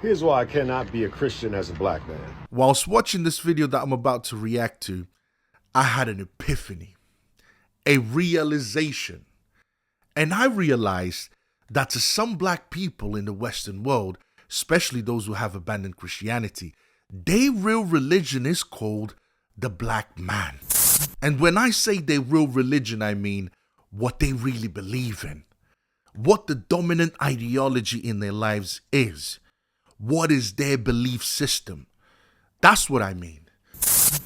Here's why I cannot be a Christian as a black man. Whilst watching this video that I'm about to react to, I had an epiphany, a realization. And I realized that to some black people in the Western world, especially those who have abandoned Christianity, their real religion is called the black man. And when I say their real religion, I mean what they really believe in, what the dominant ideology in their lives is, what is their belief system. That's what I mean.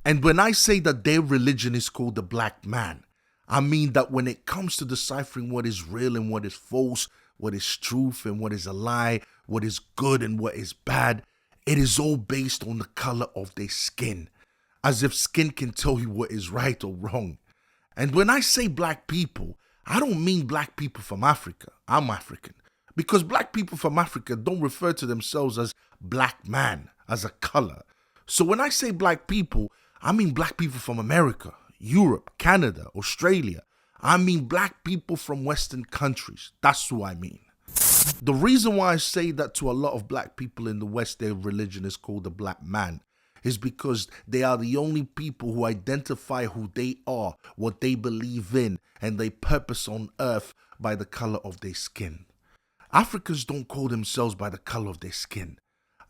And when I say that their religion is called the black man, I mean that when it comes to deciphering what is real and what is false, what is truth and what is a lie, what is good and what is bad, it is all based on the color of their skin, as if skin can tell you what is right or wrong. And when I say black people, I don't mean black people from Africa. I'm African. Because black people from Africa don't refer to themselves as black man, as a color. So when I say black people, I mean black people from America, Europe, Canada, Australia. I mean black people from Western countries. That's who I mean. The reason why I say that to a lot of black people in the West, their religion is called the black man, is because they are the only people who identify who they are, what they believe in, and they purpose on earth by the color of their skin. Africans don't call themselves by the color of their skin.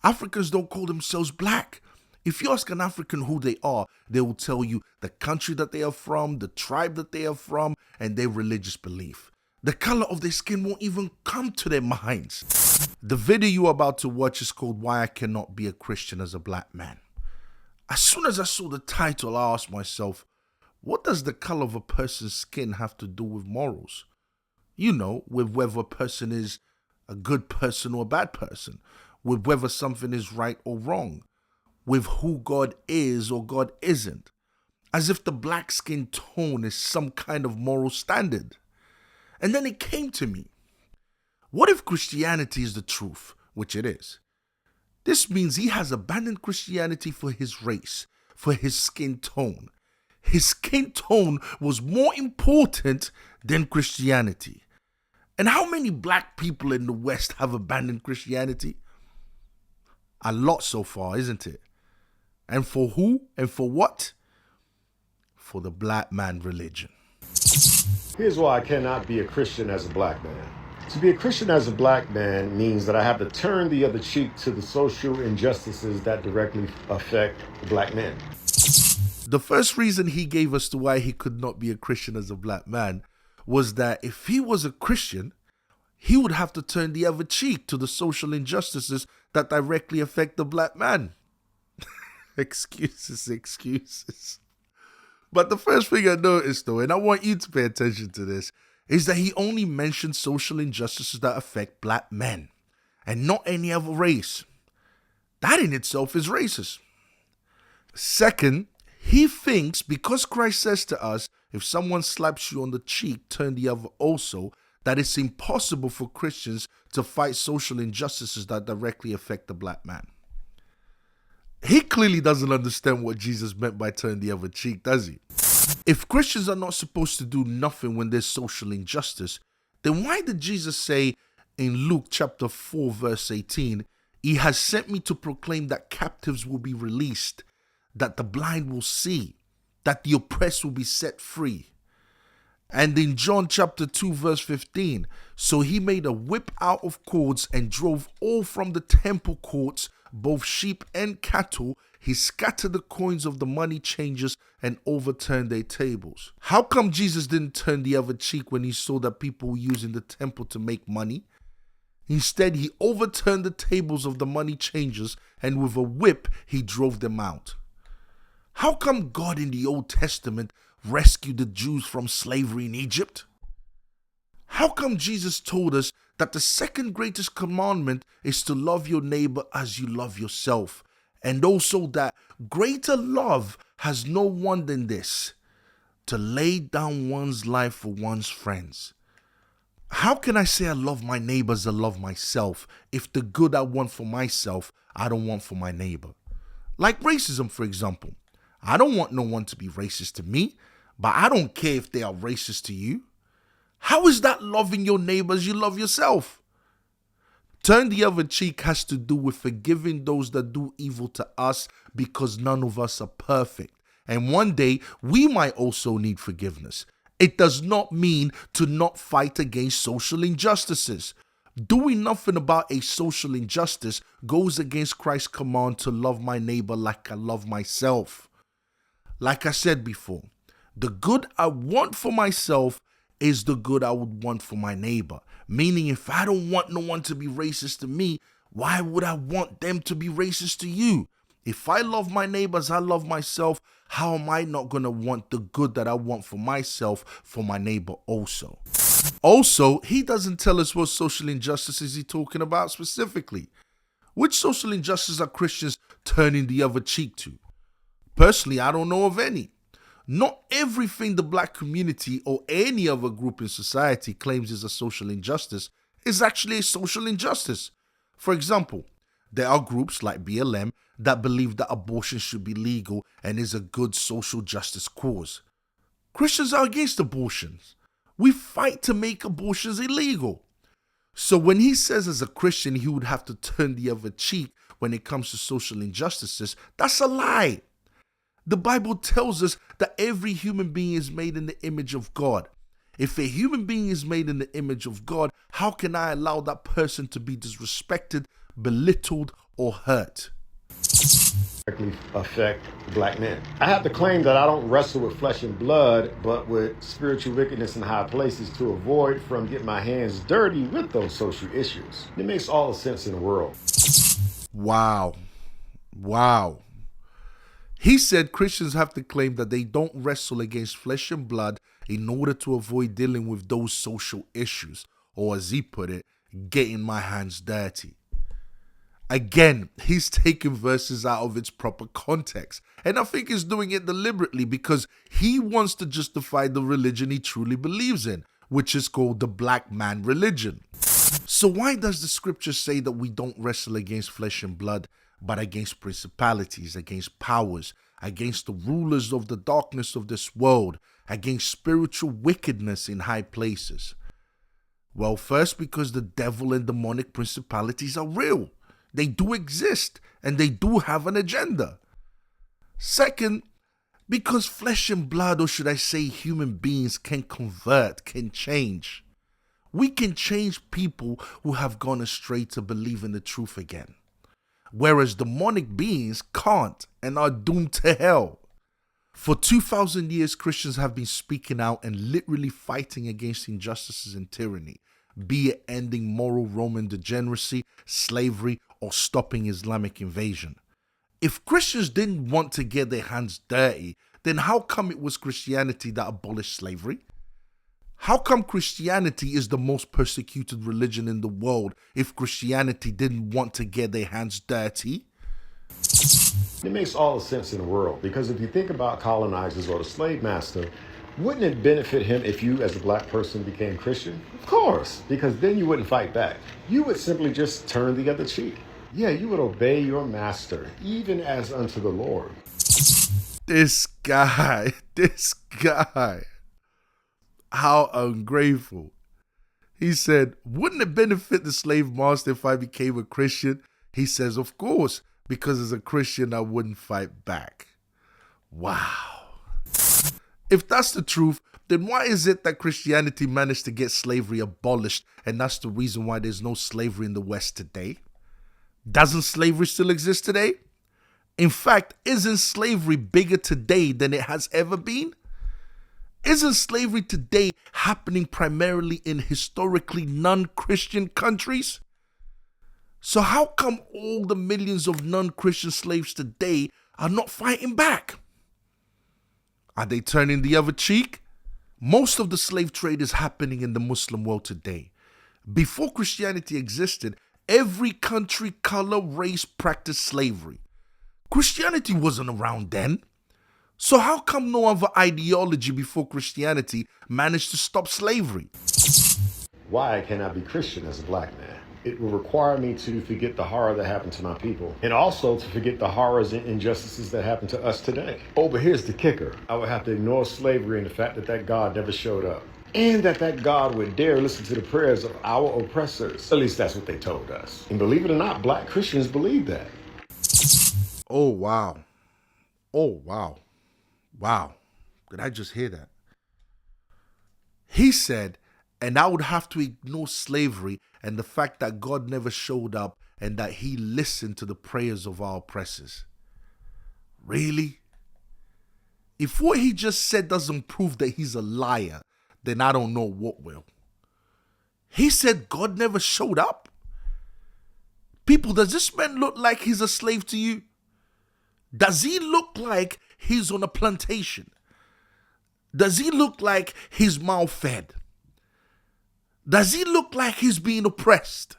Africans don't call themselves black. If you ask an African who they are, they will tell you the country that they are from, the tribe that they are from, and their religious belief. The color of their skin won't even come to their minds. The video you're about to watch is called Why I Cannot Be a Christian as a Black Man. As soon as I saw the title, I asked myself, what does the color of a person's skin have to do with morals? You know, with whether a person is a good person or a bad person, with whether something is right or wrong, with who God is or God isn't, as if the black skin tone is some kind of moral standard. And then it came to me, what if Christianity is the truth, which it is? This means he has abandoned Christianity for his race, for his skin tone. His skin tone was more important than Christianity. And how many black people in the West have abandoned Christianity? A lot so far, isn't it? And for who and for what? For the black man religion. Here's why I cannot be a Christian as a black man. To be a Christian as a black man means that I have to turn the other cheek to the social injustices that directly affect black men. The first reason he gave us to why he could not be a Christian as a black man was that if he was a Christian, he would have to turn the other cheek to the social injustices that directly affect the black man. Excuses. But the first thing I noticed, though, and I want you to pay attention to this, is that he only mentioned social injustices that affect black men and not any other race. That in itself is racist. Second, he thinks because Christ says to us, if someone slaps you on the cheek, turn the other also, that it's impossible for Christians to fight social injustices that directly affect the black man. He clearly doesn't understand what Jesus meant by turn the other cheek, does he? If Christians are not supposed to do nothing when there's social injustice, then why did Jesus say in Luke chapter 4 verse 18, he has sent me to proclaim that captives will be released, that the blind will see, that the oppressed will be set free? And in John chapter 2 verse 15, so he made a whip out of cords and drove all from the temple courts, both sheep and cattle. He scattered the coins of the money changers and overturned their tables. How come Jesus didn't turn the other cheek when he saw that people were using the temple to make money? Instead, he overturned the tables of the money changers and with a whip, he drove them out. How come God in the Old Testament rescued the Jews from slavery in Egypt? How come Jesus told us that the second greatest commandment is to love your neighbor as you love yourself, and also that greater love has no one than this, to lay down one's life for one's friends? How can I say I love my neighbor as I love myself if the good I want for myself, I don't want for my neighbor? Like racism, for example. I don't want no one to be racist to me, but I don't care if they are racist to you. How is that loving your neighbor as you love yourself? Turn the other cheek has to do with forgiving those that do evil to us because none of us are perfect. And one day we might also need forgiveness. It does not mean to not fight against social injustices. Doing nothing about a social injustice goes against Christ's command to love my neighbor like I love myself. Like I said before, the good I want for myself is the good I would want for my neighbor. Meaning, if I don't want no one to be racist to me, why would I want them to be racist to you? If I love my neighbors, I love myself, how am I not going to want the good that I want for myself for my neighbor also? Also, he doesn't tell us what social injustices he's talking about specifically. Which social injustices are Christians turning the other cheek to? Personally, I don't know of any. Not everything the black community or any other group in society claims is a social injustice is actually a social injustice. For example, there are groups like BLM that believe that abortion should be legal and is a good social justice cause. Christians are against abortions. We fight to make abortions illegal. So when he says as a Christian he would have to turn the other cheek when it comes to social injustices, that's a lie. The Bible tells us that every human being is made in the image of God. If a human being is made in the image of God, how can I allow that person to be disrespected, belittled, or hurt? Affect black men. I have to claim that I don't wrestle with flesh and blood, but with spiritual wickedness in high places to avoid from getting my hands dirty with those social issues. It makes all the sense in the world. Wow. He said Christians have to claim that they don't wrestle against flesh and blood in order to avoid dealing with those social issues, or as he put it, getting my hands dirty. Again, he's taking verses out of its proper context, and I think he's doing it deliberately because he wants to justify the religion he truly believes in, which is called the black man religion. So why does the scripture say that we don't wrestle against flesh and blood, but against principalities, against powers, against the rulers of the darkness of this world, against spiritual wickedness in high places? Well, first, because the devil and demonic principalities are real. They do exist, and they do have an agenda. Second, because flesh and blood, or should I say human beings, can convert, can change. We can change people who have gone astray to believe in the truth again. Whereas demonic beings can't and are doomed to hell. For 2,000 years, Christians have been speaking out and literally fighting against injustices and tyranny, be it ending moral Roman degeneracy, slavery, or stopping Islamic invasion. If Christians didn't want to get their hands dirty, then how come it was Christianity that abolished slavery? How come Christianity is the most persecuted religion in the world if Christianity didn't want to get their hands dirty? It makes all the sense in the world, because if you think about colonizers or the slave master, wouldn't it benefit him if you as a black person became Christian? Of course, because then you wouldn't fight back. You would simply just turn the other cheek. Yeah, you would obey your master, even as unto the Lord. This guy. How ungrateful. He said, wouldn't it benefit the slave master if I became a Christian? He says, of course, because as a Christian, I wouldn't fight back. Wow. If that's the truth, then why is it that Christianity managed to get slavery abolished, and that's the reason why there's no slavery in the West today? Doesn't slavery still exist today? In fact, isn't slavery bigger today than it has ever been? Isn't slavery today happening primarily in historically non-Christian countries? So how come all the millions of non-Christian slaves today are not fighting back? Are they turning the other cheek? Most of the slave trade is happening in the Muslim world today. Before Christianity existed, every country, color, race practiced slavery. Christianity wasn't around then. So how come no other ideology before Christianity managed to stop slavery? Why can I be Christian as a black man? It will require me to forget the horror that happened to my people, and also to forget the horrors and injustices that happen to us today. Oh, but here's the kicker. I would have to ignore slavery and the fact that God never showed up. and that God would dare listen to the prayers of our oppressors. At least that's what they told us. And believe it or not, black Christians believe that. Oh, wow. Oh, wow. Wow. Did I just hear that? He said, and I would have to ignore slavery and the fact that God never showed up and that he listened to the prayers of our oppressors. Really? If what he just said doesn't prove that he's a liar, then I don't know what will. He said God never showed up? People, does this man look like he's a slave to you? Does he look like he's on a plantation? Does he look like he's malfed? Does he look like he's being oppressed?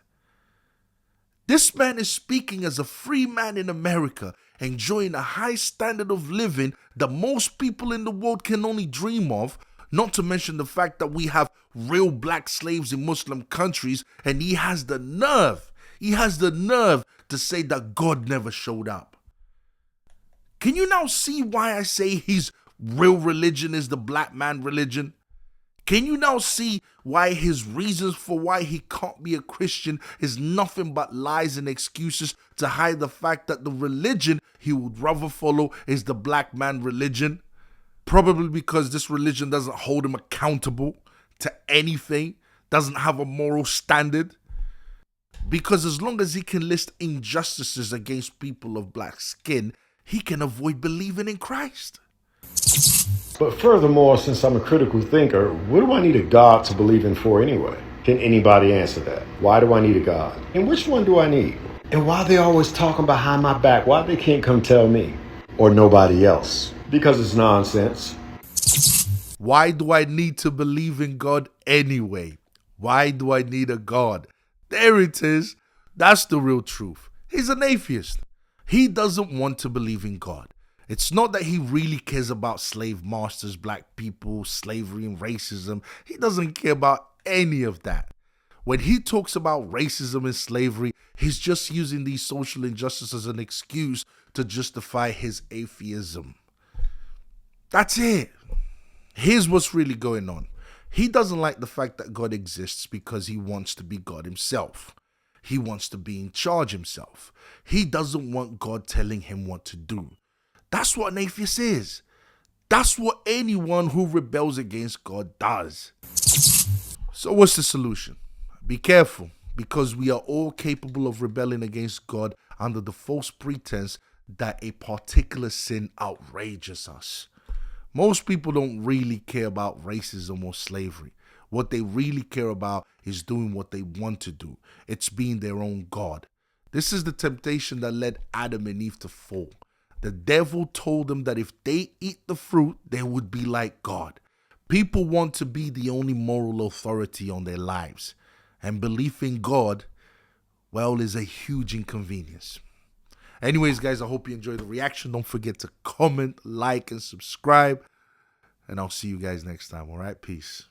This man is speaking as a free man in America, enjoying a high standard of living that most people in the world can only dream of, not to mention the fact that we have real black slaves in Muslim countries, and he has the nerve to say that God never showed up. Can you now see why I say his real religion is the black man religion? Can you now see why his reasons for why he can't be a Christian is nothing but lies and excuses to hide the fact that the religion he would rather follow is the black man religion? Probably because this religion doesn't hold him accountable to anything, doesn't have a moral standard. Because as long as he can list injustices against people of black skin, he can avoid believing in Christ. But furthermore, since I'm a critical thinker, what do I need a God to believe in for anyway? Can anybody answer that? Why do I need a God? And which one do I need? And why they always talking behind my back? Why they can't come tell me? Or nobody else? Because it's nonsense. Why do I need to believe in God anyway? Why do I need a God? There it is. That's the real truth. He's an atheist. He doesn't want to believe in God. It's not that he really cares about slave masters, black people, slavery, and racism. He doesn't care about any of that. When he talks about racism and slavery, he's just using these social injustices as an excuse to justify his atheism. That's it. Here's what's really going on. He doesn't like the fact that God exists because he wants to be God himself. He wants to be in charge himself. He doesn't want God telling him what to do. That's what an atheist is. That's what anyone who rebels against God does. So what's the solution? Be careful, because we are all capable of rebelling against God under the false pretense that a particular sin outrages us. Most people don't really care about racism or slavery. What they really care about is doing what they want to do. It's being their own God. This is the temptation that led Adam and Eve to fall. The devil told them that if they eat the fruit, they would be like God. People want to be the only moral authority on their lives. And belief in God, well, is a huge inconvenience. Anyways, guys, I hope you enjoyed the reaction. Don't forget to comment, like, and subscribe. And I'll see you guys next time, all right? Peace.